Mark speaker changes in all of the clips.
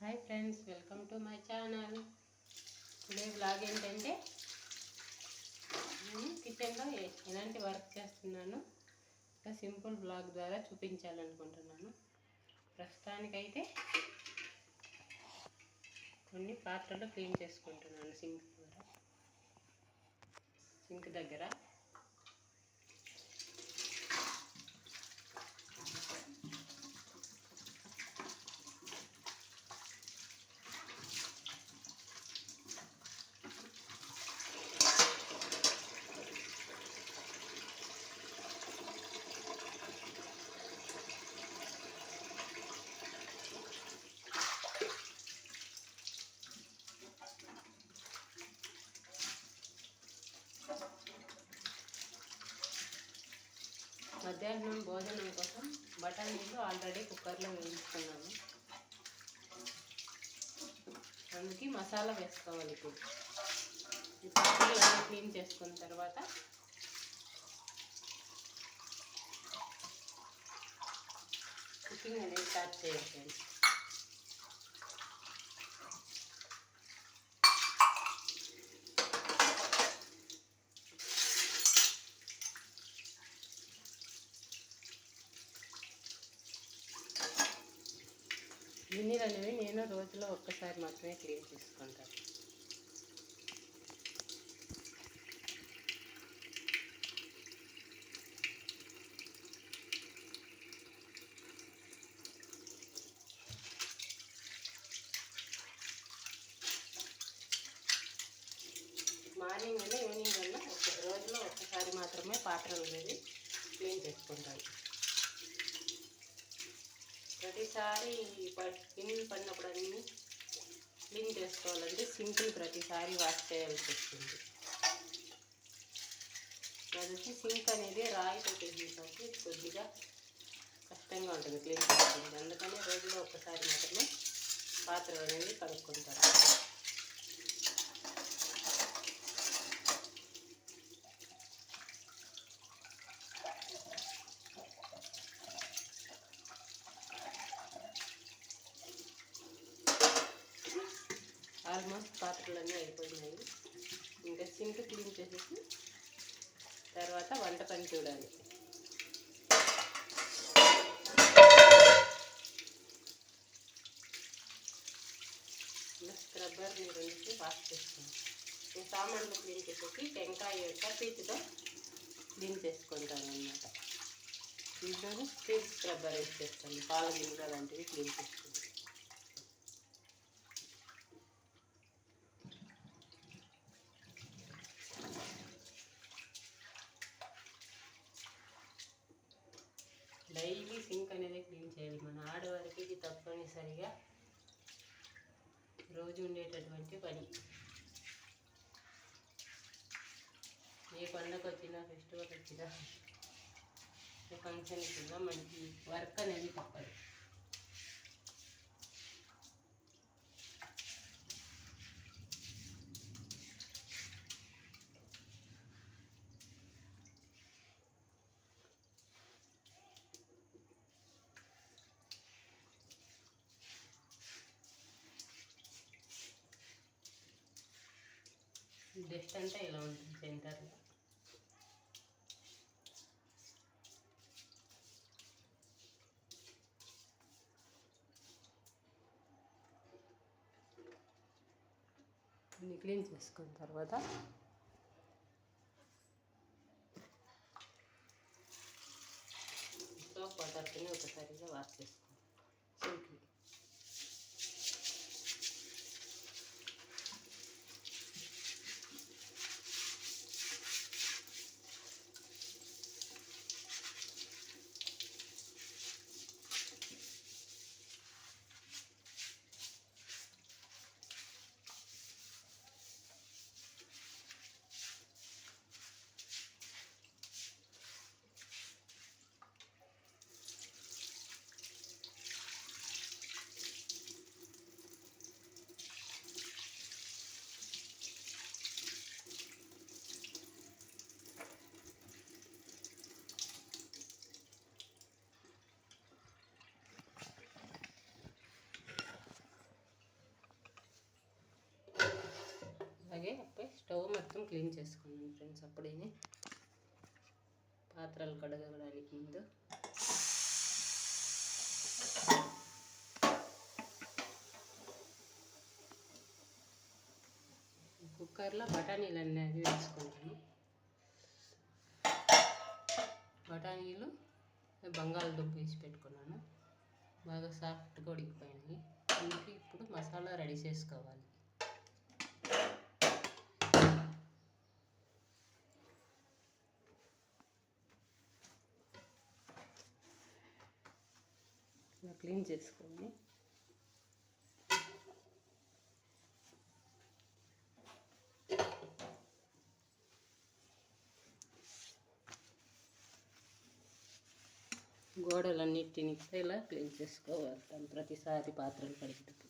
Speaker 1: Hi friends, welcome to my channel. Today blog ఏంటంటే నేను కిచెన్లో ఎలాంటి వర్క్ చేస్తున్నాను ఒక సింపుల్ బ్లాగ్ ద్వారా చూపించాలనుకుంటున్నాను. ప్రస్తుతానికైతే కొన్ని పాత్రలు క్లీన్ చేసుకుంటున్నాను సింక్ దగ్గర. మధ్యాహ్నం భోజనం కోసం బఠానీలు ఆల్రెడీ కుక్కర్లో వేయించుకున్నాను. అందుకే మసాలా వేసుకోవాలి. ఇప్పుడు ఈ పాత్రలు అన్నీ క్లీన్ చేసుకున్న తర్వాత కుకింగ్ అనేది స్టార్ట్ చేయండి. గిన్నెలు అనేవి నేను రోజులో ఒక్కసారి మాత్రమే క్లీన్ చేసుకుంటాను. మార్నింగ్ అయినా ఈవినింగ్ అయినా రోజులో ఒక్కసారి మాత్రమే పాత్రలు అనేది క్లీన్ చేసుకుంటాను. ప్రతిసారి గిన్నెలు పడినప్పుడు అన్నీ క్లీన్ చేసుకోవాలంటే సింపుల్ ప్రతిసారి వాష్ చేయాల్సి వస్తుంది. అదొచ్చి సింక్ అనేది రాయితో చేసేసరికి కొద్దిగా కష్టంగా ఉంటుంది క్లీన్ చేసుకోవాలి. అందుకని రోజులో ఒక్కసారి మాత్రమే పాత్రలు అనేది కడుక్కుంటారు. ఆల్మోస్ట్ పాత్రలన్నీ అయిపోయినాయి. ఇంకా సింక్ క్లీన్ చేసేసి తర్వాత వంట పని చూడాలి. ఇలా స్క్రబ్బర్ని రెండుకి వాష్ చేస్తాను. నేను సామాన్లు క్లీన్ చేసేసి టెంకాయ యొక్క పీచుతో క్లీన్ చేసుకుంటాను అన్నమాట. దీంట్లో స్టీల్ స్క్రబ్బర్ యూజ్ చేస్తాను. పాల గిన్నెలు అలాంటివి క్లీన్ చేసుకుంటాను. డైలీ సింక్ అనేది క్లీన్ చేయాలి. మన ఆడవారికి ఇది తప్పనిసరిగా రోజు ఉండేటటువంటి పని. ఏ పండుగ వచ్చినా, ఫెస్టివల్ వచ్చినా, ఏ ఫంక్షన్ వచ్చినా మనకి వర్క్ అనేది తప్పదు. డస్ట్ అంటే ఇలా ఉంటుంది సెంటర్లో. క్లీన్ చేసుకున్న తర్వాత సోప్ వాటర్తోనే ఒకసారిగా వాష్ చేసుకోవాలి. సింక్ని కోసం క్లీన్ చేసుకున్నాను ఫ్రెండ్స్. అప్పుడే పాత్రలు కడగడానికి ముందు కుక్కర్లో బఠానీలు అనేది వేసుకుంటాను. బఠానీలు బంగాళదుంప వేసి పెట్టుకున్నాను. బాగా సాఫ్ట్గా ఉడికిపోయినాయి. దీనికి ఇప్పుడు మసాలా రెడీ చేసుకోవాలి. ఇలా క్లీన్ చేసుకొని గోడలన్నిటిని ఇలా క్లీన్ చేసుకోవాలి ప్రతిసారి పాత్రలు కడిగేటప్పుడు.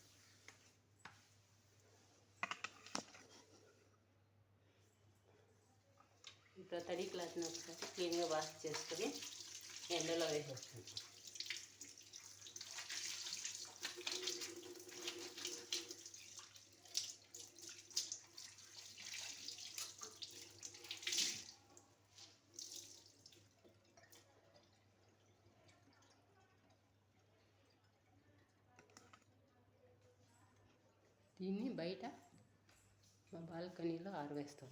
Speaker 1: ఇప్పుడు తడి క్లాత్ని ఒకసారి క్లీన్గా వాష్ చేసుకొని ఎండలో వేసేస్తాను. దీన్ని బయట మా బాల్కనీలో ఆరవేస్తాం.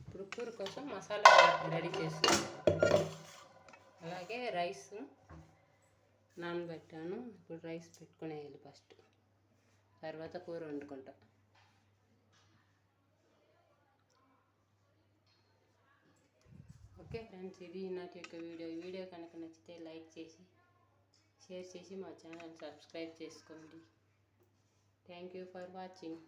Speaker 1: ఇప్పుడు కూర కోసం మసాలా రెడీ చేసుకుంటాం. అలాగే రైస్ నానబెట్టాను. ఇప్పుడు రైస్ పెట్టుకునేయాలి ఫస్ట్, తర్వాత కూర వండుకుంటాం. ఓకే ఫ్రెండ్స్, ఇది నాటి యొక్క వీడియో కనుక నచ్చితే లైక్ చేసి షేర్ చేసి మా ఛానల్ సబ్స్క్రైబ్ చేసుకోండి. Thank you for watching.